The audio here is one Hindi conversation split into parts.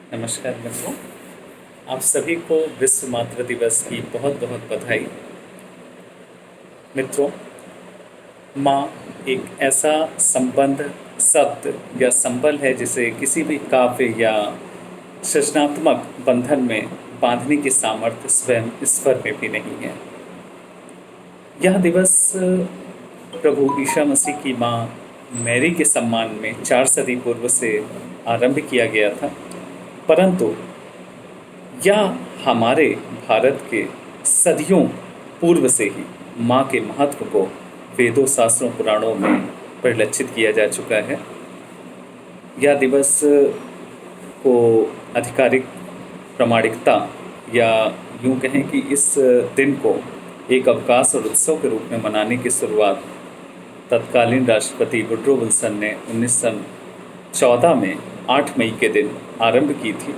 नमस्कार मित्रों। आप सभी को विश्व मातृ दिवस की बहुत बहुत बधाई। मित्रों, माँ एक ऐसा संबंध, शब्द या संबल है जिसे किसी भी काव्य या सृजनात्मक बंधन में बांधने की सामर्थ्य स्वयं ईश्वर में भी नहीं है। यह दिवस प्रभु ईसा मसीह की माँ मैरी के सम्मान में 4 सदी पूर्व से आरंभ किया गया था, परंतु यह हमारे भारत के सदियों पूर्व से ही माँ के महत्व को वेदों, शास्त्रों, पुराणों में परिलक्षित किया जा चुका है। यह दिवस को आधिकारिक प्रमाणिकता या यूँ कहें कि इस दिन को एक अवकाश और उत्सव के रूप में मनाने की शुरुआत तत्कालीन राष्ट्रपति वुड्रो विल्सन ने 1914 में 8 मई के दिन आरंभ की थी।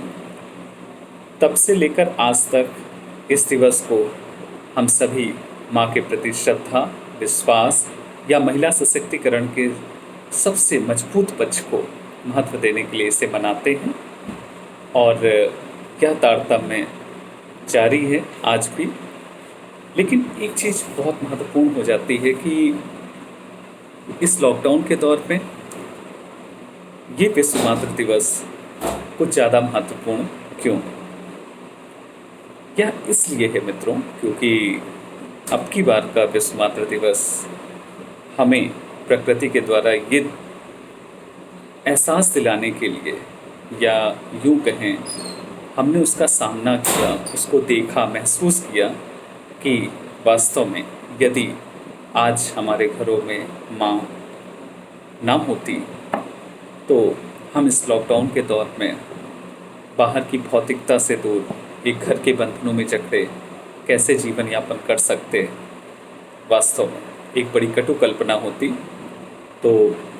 तब से लेकर आज तक इस दिवस को हम सभी माँ के प्रति श्रद्धा, विश्वास या महिला सशक्तिकरण के सबसे मजबूत पक्ष को महत्व देने के लिए इसे मनाते हैं और यह तारतम्य जारी है आज भी। लेकिन एक चीज़ बहुत महत्वपूर्ण हो जाती है कि इस लॉकडाउन के दौर में ये विश्व मातृ दिवस कुछ ज़्यादा महत्वपूर्ण क्यों? यह इसलिए है मित्रों, क्योंकि अब की बार का विश्व मातृ दिवस हमें प्रकृति के द्वारा ये एहसास दिलाने के लिए, या यूँ कहें हमने उसका सामना किया, उसको देखा, महसूस किया कि वास्तव में यदि आज हमारे घरों में माँ ना होती तो हम इस लॉकडाउन के दौर में बाहर की भौतिकता से दूर एक घर के बंधनों में जकड़े कैसे जीवन यापन कर सकते। वास्तव में एक बड़ी कटु कल्पना होती। तो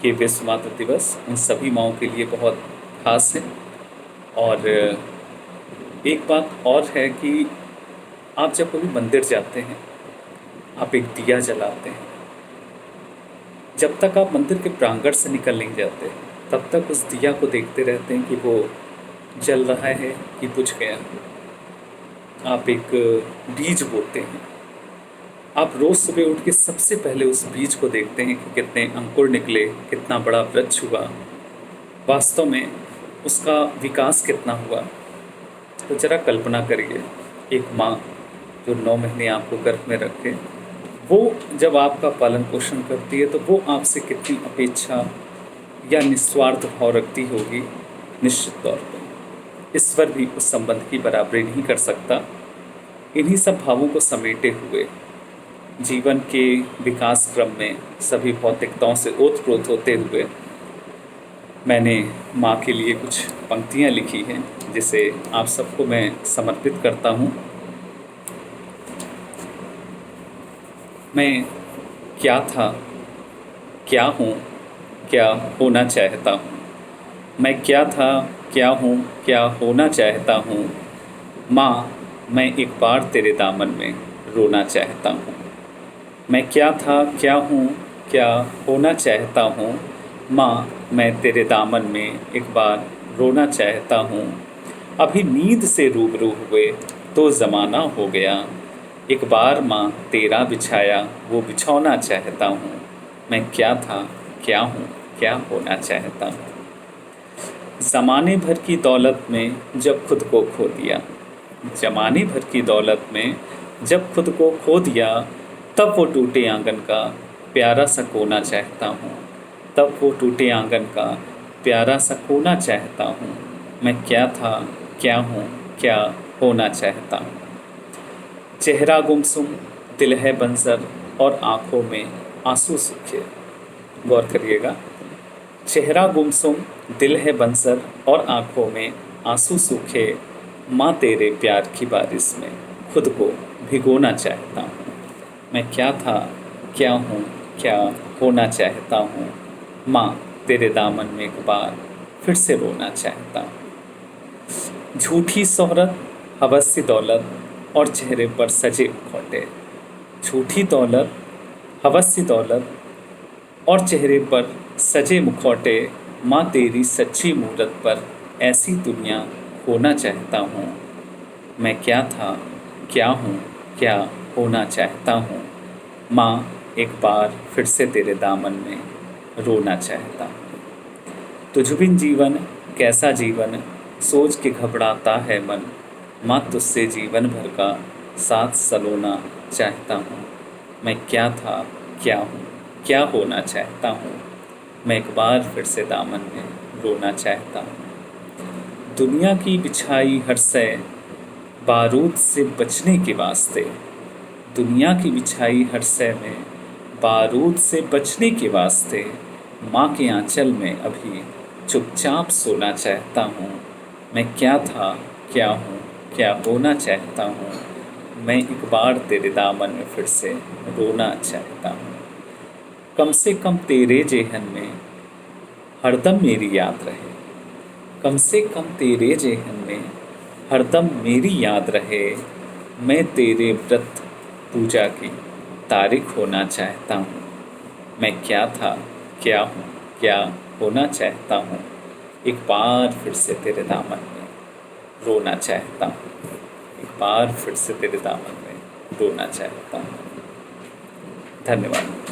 ये विश्व मातृ दिवस उन सभी माँओं के लिए बहुत खास है। और एक बात और है कि आप जब कभी मंदिर जाते हैं, आप एक दिया जलाते हैं। जब तक आप मंदिर के प्रांगण से निकल नहीं जाते, तब तक उस दिया को देखते रहते हैं कि वो जल रहा है कि बुझ गया। आप एक बीज बोते हैं। आप रोज़ सुबह उठ के सबसे पहले उस बीज को देखते हैं कि कितने अंकुर निकले, कितना बड़ा वृक्ष हुआ, वास्तव में उसका विकास कितना हुआ। तो ज़रा कल्पना करिए, एक माँ जो 9 महीने आपको गर्भ में रखे, वो जब आपका पालन पोषण करती है तो वो आपसे कितनी अपेक्षा या निस्वार्थ भाव रखती होगी। निश्चित तौर पर ईश्वर भी उस संबंध की बराबरी नहीं कर सकता। इन्हीं सब भावों को समेटे हुए जीवन के विकास क्रम में सभी भौतिकताओं से ओतप्रोत होते हुए मैंने माँ के लिए कुछ पंक्तियाँ लिखी हैं, जिसे आप सबको मैं समर्पित करता हूँ। मैं क्या था, क्या हूँ, क्या होना चाहता हूँ। मैं क्या था, क्या हूँ, क्या होना चाहता हूँ। माँ, मैं एक बार तेरे दामन में रोना चाहता हूँ। मैं क्या था, क्या हूँ, क्या होना चाहता हूँ। माँ, मैं तेरे दामन में एक बार रोना चाहता हूँ। अभी नींद से रूबरू हुए तो ज़माना हो गया। एक बार माँ तेरा बिछाया वो बिछौना चाहता हूँ। मैं क्या था, क्या हूँ, क्या होना चाहता हूँ। ज़माने भर की दौलत में जब खुद को खो दिया, ज़माने भर की दौलत में जब खुद को खो दिया, तब वो टूटे आंगन का प्यारा सा कोना चाहता हूँ। तब वो टूटे आंगन का प्यारा सा कोना चाहता हूँ। मैं क्या था, क्या हूँ, क्या होना चाहता हूँ। चेहरा गुमसुम, दिल है बंजर और आँखों में आंसू सूखे। गौर करिएगा, चेहरा गुमसुम, दिल है बंजर और आँखों में आंसू सूखे। माँ तेरे प्यार की बारिश में खुद को भिगोना चाहता हूँ। मैं क्या था, क्या हूँ, क्या होना चाहता हूँ। माँ तेरे दामन में एक बार फिर से रोना चाहता हूँ। झूठी शोहरत, हवसी दौलत और चेहरे पर सजे मुखौटे। झूठी दौलत, हवसी दौलत और चेहरे पर सजे मुखौटे। माँ तेरी सच्ची मूरत पर ऐसी दुनिया होना चाहता हूँ। मैं क्या था, क्या हूँ, क्या होना चाहता हूँ। माँ, एक बार फिर से तेरे दामन में रोना चाहता हूँ। तुझ बिन जीवन कैसा जीवन, सोच के घबराता है मन। माँ, तुझसे जीवन भर का साथ सलोना चाहता हूँ। मैं क्या था, क्या हूँ, क्या होना चाहता हूँ। मैं एक बार फिर से दामन में रोना चाहता हूँ। दुनिया की बिछाई हर से बारूद से बचने के वास्ते, दुनिया की बिछाई हर से में बारूद से बचने के वास्ते, माँ के आंचल में अभी चुपचाप सोना चाहता हूँ। मैं क्या था, क्या हूँ, क्या होना चाहता हूँ। मैं एक बार तेरे दामन में फिर से रोना चाहता हूँ। कम से कम तेरे जेहन में हरदम मेरी याद रहे। कम से कम तेरे जेहन में हरदम मेरी याद रहे। मैं तेरे व्रत पूजा की तारीख होना चाहता हूँ। मैं क्या था, क्या हूँ, क्या होना चाहता हूँ। एक बार फिर से तेरे दामन में रोना चाहता हूँ। एक बार फिर से तेरे दामन में रोना चाहता हूँ। धन्यवाद।